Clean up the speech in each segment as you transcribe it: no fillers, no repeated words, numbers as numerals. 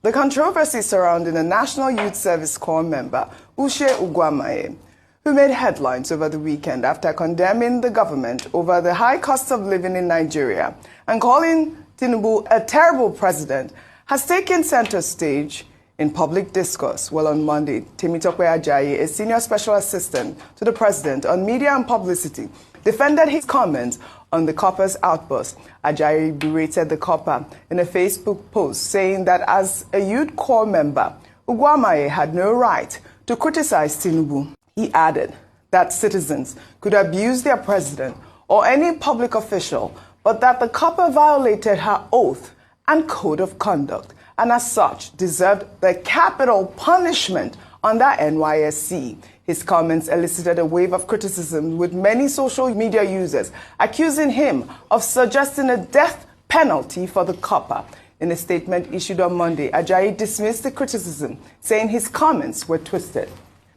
The controversy surrounding the National Youth Service Corps member, Uche Ugwamaye, who made headlines over the weekend after condemning the government over the high cost of living in Nigeria and calling Tinubu a terrible president, has taken center stage in public discourse. Well, on Monday, Temitope Ajayi, a senior special assistant to the president on media and publicity, defended his comments on the copper's outburst. Ajayi berated the copper in a Facebook post, saying that as a youth corps member, Ugwamaye had no right to criticize Tinubu. He added that citizens could abuse their president or any public official, but that the copper violated her oath and code of conduct, and as such deserved the capital punishment under NYSC. His comments elicited a wave of criticism, with many social media users accusing him of suggesting a death penalty for the copper. In a statement issued on Monday, Ajayi dismissed the criticism, saying his comments were twisted.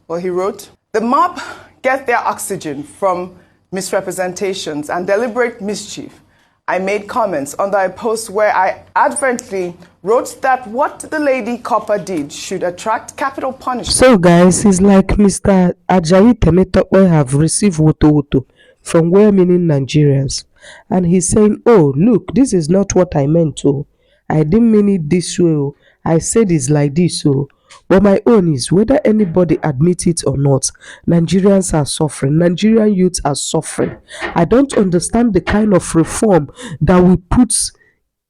Well, he wrote, "The mob get their oxygen from misrepresentations and deliberate mischief. I made comments under a post where I advertently wrote that what the lady copper did should attract capital punishment." So guys, it's like Mr. Ajayi Temitope have received woto from well-meaning Nigerians. And he's saying, oh, look, this is not what I meant to. I didn't mean it this way. I said it's like this. But my own is, whether anybody admits it or not, Nigerians are suffering. Nigerian youths are suffering. I don't understand the kind of reform that will put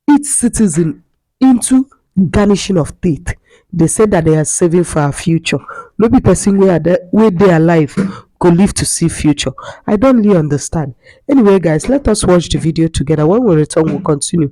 each citizen into garnishing of teeth. They said that they are saving for our future. No be person where they are alive go live to see future. I don't really understand. Anyway, guys, let us watch the video together. When we return, we'll continue.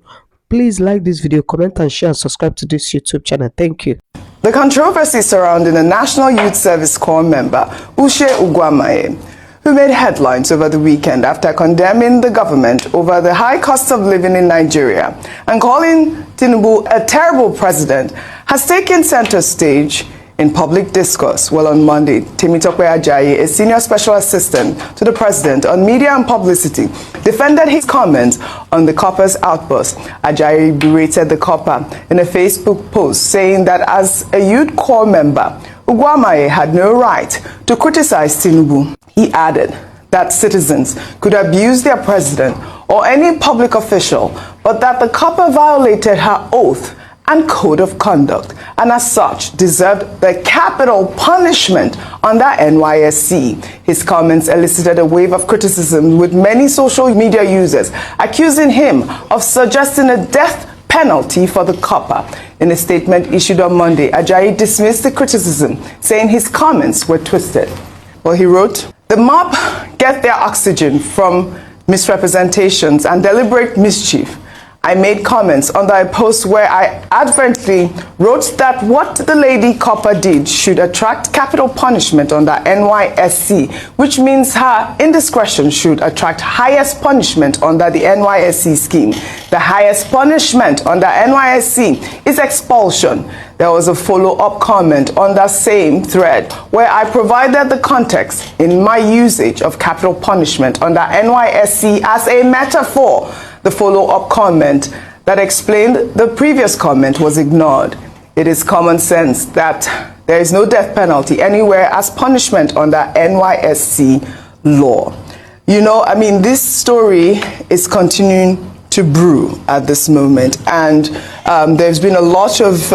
Please like this video, comment and share, and subscribe to this YouTube channel. Thank you. The controversy surrounding the National Youth Service Corps member, Uche Ugwamaye, who made headlines over the weekend after condemning the government over the high cost of living in Nigeria and calling Tinubu a terrible president, has taken center stage in public discourse. Well, on Monday, Temitope Ajayi, a senior special assistant to the president on media and publicity, defended his comments on the copper's outburst. Ajayi berated the copper in a Facebook post, saying that as a youth corps member, Ugwamaye had no right to criticize Tinubu. He added that citizens could abuse their president or any public official, but that the copper violated her oath and code of conduct, and as such deserved the capital punishment under NYSC. His comments elicited a wave of criticism, with many social media users accusing him of suggesting a death penalty for the copper. In a statement issued on Monday, Ajayi dismissed the criticism, saying his comments were twisted. Well, he wrote, "The mob get their oxygen from misrepresentations and deliberate mischief. I made comments under a post where I advertently wrote that what the lady copper did should attract capital punishment under NYSC, which means her indiscretion should attract highest punishment under the NYSC scheme. The highest punishment under NYSC is expulsion." There was a follow-up comment on that same thread where I provided the context in my usage of capital punishment under NYSC as a metaphor. The follow-up comment that explained the previous comment was ignored. It is common sense that there is no death penalty anywhere as punishment under NYSC law. You know, I mean, this story is continuing to brew at this moment, and there's been a lot of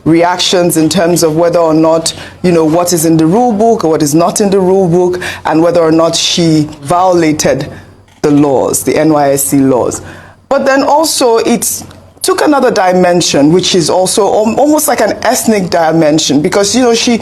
reactions in terms of whether or not, you know, what is in the rule book or what is not in the rule book, and whether or not she violated the laws, the NYSC laws. But then also it took another dimension, which is also almost like an ethnic dimension, because, you know, she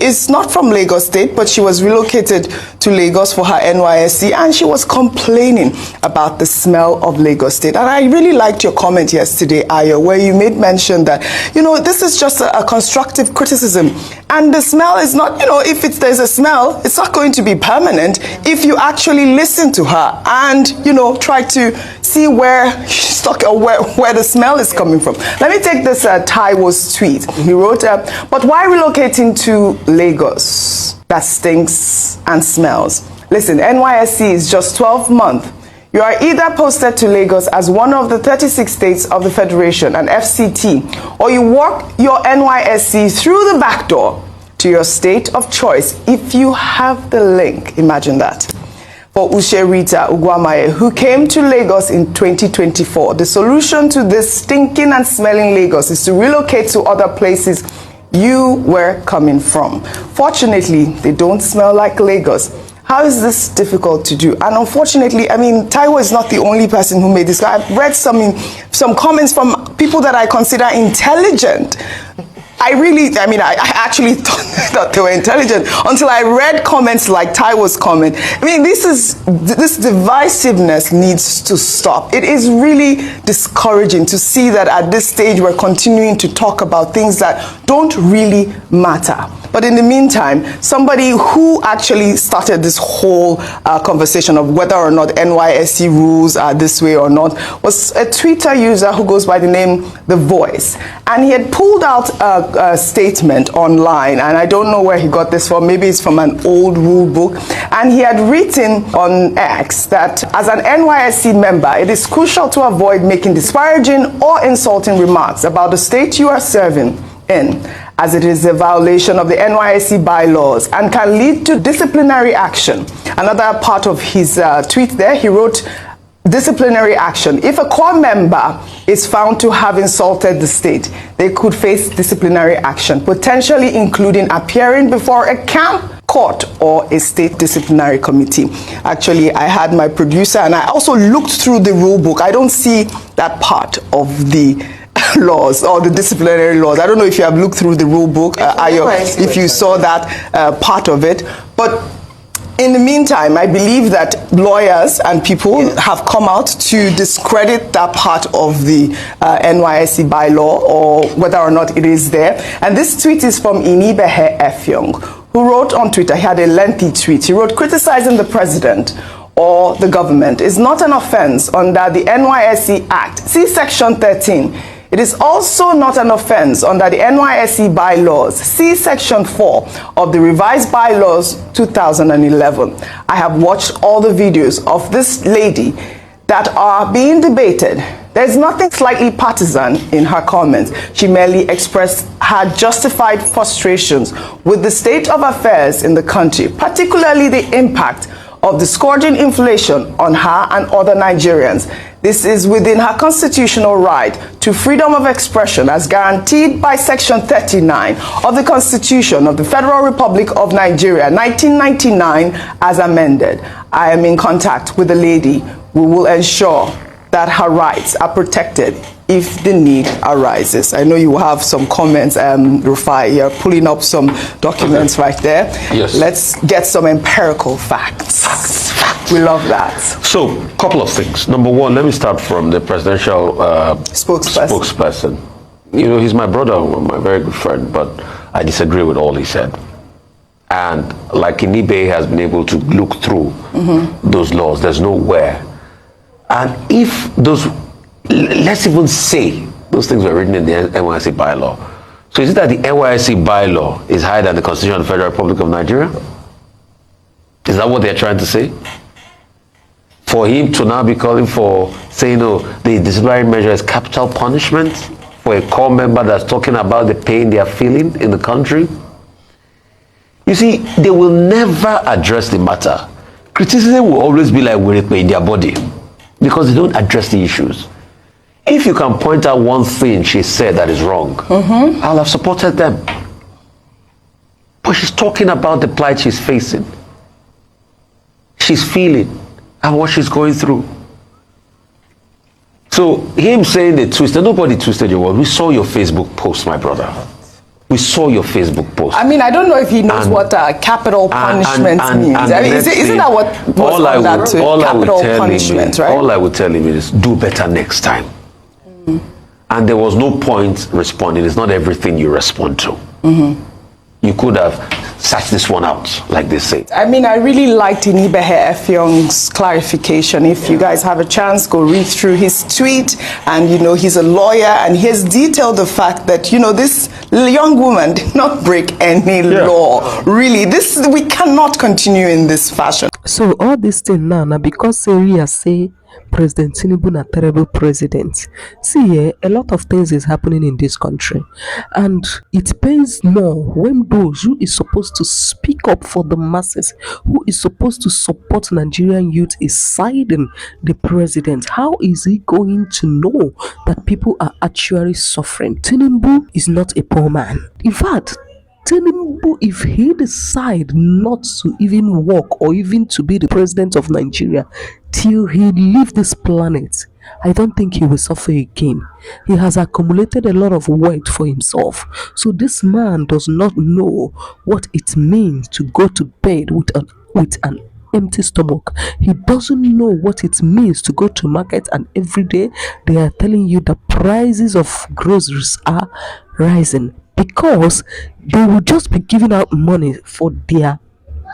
is not from Lagos State, but she was relocated to Lagos for her NYSC, and she was complaining about the smell of Lagos State. And I really liked your comment yesterday, Ayo, where you made mention that, you know, this is just a constructive criticism, and the smell is not, you know, if there's a smell, it's not going to be permanent if you actually listen to her and, you know, try to see where she's talking, or where the smell is coming from. Let me take this Taiwo's tweet. He wrote, "But why relocating to Lagos that stinks and smells? Listen, NYSC is just 12 months. You are either posted to Lagos as one of the 36 states of the Federation, an FCT, or you walk your NYSC through the back door to your state of choice if you have the link. Imagine that. For Ushe Rita Ugwamaye, who came to Lagos in 2024, the solution to this stinking and smelling Lagos is to relocate to other places you were coming from. Fortunately, they don't smell like Lagos. How is this difficult to do? And unfortunately, I mean, Taiwo is not the only person who made this. I've read some comments from people that I consider intelligent. I actually thought they were intelligent until I read comments like Taiwo's comment. I mean, this divisiveness needs to stop. It is really discouraging to see that at this stage we're continuing to talk about things that don't really matter. But in the meantime, somebody who actually started this whole conversation of whether or not NYSC rules are this way or not was a Twitter user who goes by the name The Voice. And he had pulled out a statement online, and I don't know where he got this from. Maybe it's from an old rule book. And he had written on X that as an NYSC member, it is crucial to avoid making disparaging or insulting remarks about the state you are serving in, as it is a violation of the NYSC bylaws and can lead to disciplinary action. Another part of his tweet there, he wrote, disciplinary action. If a core member is found to have insulted the state, they could face disciplinary action, potentially including appearing before a camp court or a state disciplinary committee. Actually, I had my producer and I also looked through the rule book. I don't see that part of the laws or the disciplinary laws. I don't know if you have looked through the rule book, Ayo, if you saw that part of it. But in the meantime, I believe that lawyers and people have come out to discredit that part of the NYSC bylaw, or whether or not it is there. And this tweet is from Inibehe Efyong, who wrote on Twitter. He had a lengthy tweet. He wrote, criticizing the president or the government is not an offense under the NYSC Act. See Section 13. It is also not an offense under the NYSC bylaws. See Section 4 of the revised bylaws 2011. I have watched all the videos of this lady that are being debated. There's nothing slightly partisan in her comments. She merely expressed her justified frustrations with the state of affairs in the country, particularly the impact of the scourging inflation on her and other Nigerians. This is within her constitutional right to freedom of expression as guaranteed by Section 39 of the Constitution of the Federal Republic of Nigeria, 1999, as amended. I am in contact with the lady. We will ensure that her rights are protected if the need arises. I know you will have some comments, Rufai. You're pulling up some documents right there. Yes. Let's get some empirical facts. We love that. So, a couple of things. Number one, let me start from the presidential spokesperson. You know, he's my brother, my very good friend, but I disagree with all he said. And like Inibe has been able to look through those laws, there's nowhere. And if those, let's even say those things were written in the NYSC bylaw. So is it that the NYSC bylaw is higher than the Constitution of the Federal Republic of Nigeria? Is that what they're trying to say? For him to now be calling for, saying, no, the disciplinary measure is capital punishment for a core member that's talking about the pain they are feeling in the country? You see, they will never address the matter. Criticism will always be like we're in their body because they don't address the issues. If you can point out one thing she said that is wrong, I'll have supported them. But she's talking about the plight she's facing. She's feeling and what she's going through. So him saying they twisted, nobody twisted your word. We saw your Facebook post, my brother. We saw your Facebook post. I mean, I don't know if he knows what capital punishment means. I mean, isn't that what was on that too? Capital punishment, right? All I would tell him is do better next time. And there was no point responding. It's not everything you respond to. You could have sat this one out, like they say. I mean, I really liked Inibehe Efyong's clarification. If you guys have a chance, go read through his tweet. And, you know, he's a lawyer and he has detailed the fact that, you know, this young woman did not break any law. Really, we cannot continue in this fashion. So all this thing now because Syria say President Tinubu na terrible president. See, a lot of things is happening in this country, and it pains more when those who is supposed to speak up for the masses, who is supposed to support Nigerian youth, is siding the president. How is he going to know that people are actually suffering? Tinubu is not a poor man. In fact, Tinubu, if he decide not to even work or even to be the president of Nigeria till he leave this planet, I don't think he will suffer again. He has accumulated a lot of wealth for himself. So this man does not know what it means to go to bed with an empty stomach. He doesn't know what it means to go to market and every day they are telling you the prices of groceries are rising, because they will just be giving out money for their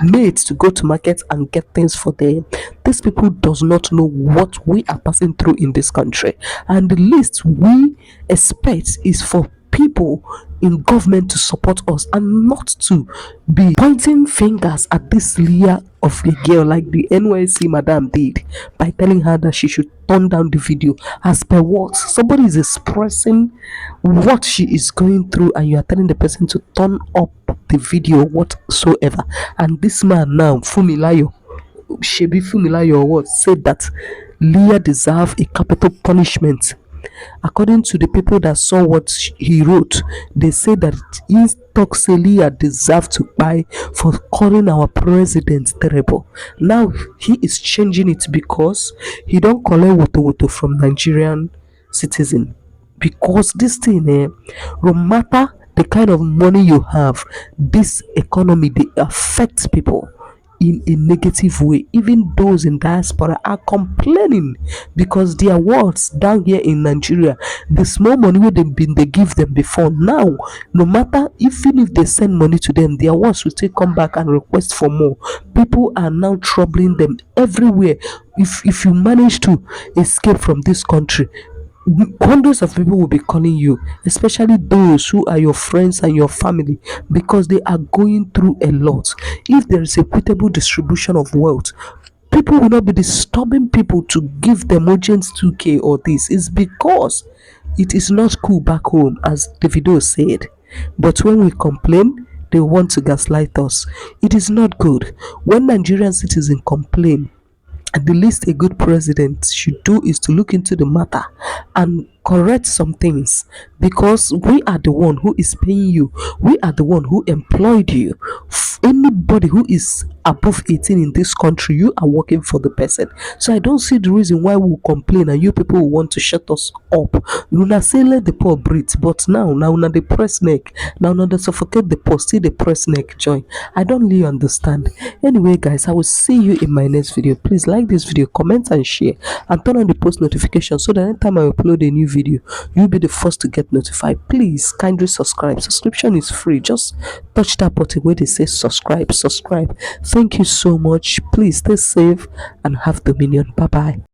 mates to go to market and get things for them. These people does not know what we are passing through in this country, and the least we expect is for people in government to support us and not to be pointing fingers at this Leah of a girl like the NYC madam did by telling her that she should turn down the video. As per what? Somebody is expressing what she is going through and you are telling the person to turn up the video whatsoever. And this man now, Fumilayo, Shebi Fumilayo or what, said that Leah deserve a capital punishment. According to the people that saw what he wrote, they say that he talks Leah deserve to buy for calling our president terrible. Now he is changing it because he don't collect woto from Nigerian citizen. Because this thing, no matter the kind of money you have, this economy they affect people in a negative way. Even those in diaspora are complaining because their words down here in Nigeria, the small money where they give them before, now no matter even if they send money to them, their words will still come back and request for more. People are now troubling them everywhere. If you manage to escape from this country, hundreds of people will be calling you, especially those who are your friends and your family, because they are going through a lot. If there is equitable distribution of wealth, people will not be disturbing people to give them urgent 2k or this. Is because it is not cool back home, as Davido said. But when we complain, they want to gaslight us. It is not good. When Nigerian citizens complain, the least a good president should do is to look into the matter and correct some things, because we are the one who is paying you, we are the one who employed you. Anybody who is above 18 in this country, you are working for the person. So I don't see the reason why we complain and you people will want to shut us up. Luna say let the poor breathe, but now the press neck, now they suffocate the poor, see the press neck join. I don't really understand. Anyway guys, I will see you in my next video. Please like this video, comment and share, and turn on the post notification so that anytime I upload a new video, you'll be the first to get notified. Please kindly subscribe. Subscription is free. Just touch that button where they say subscribe. Thank you so much. Please stay safe and have dominion. Bye bye.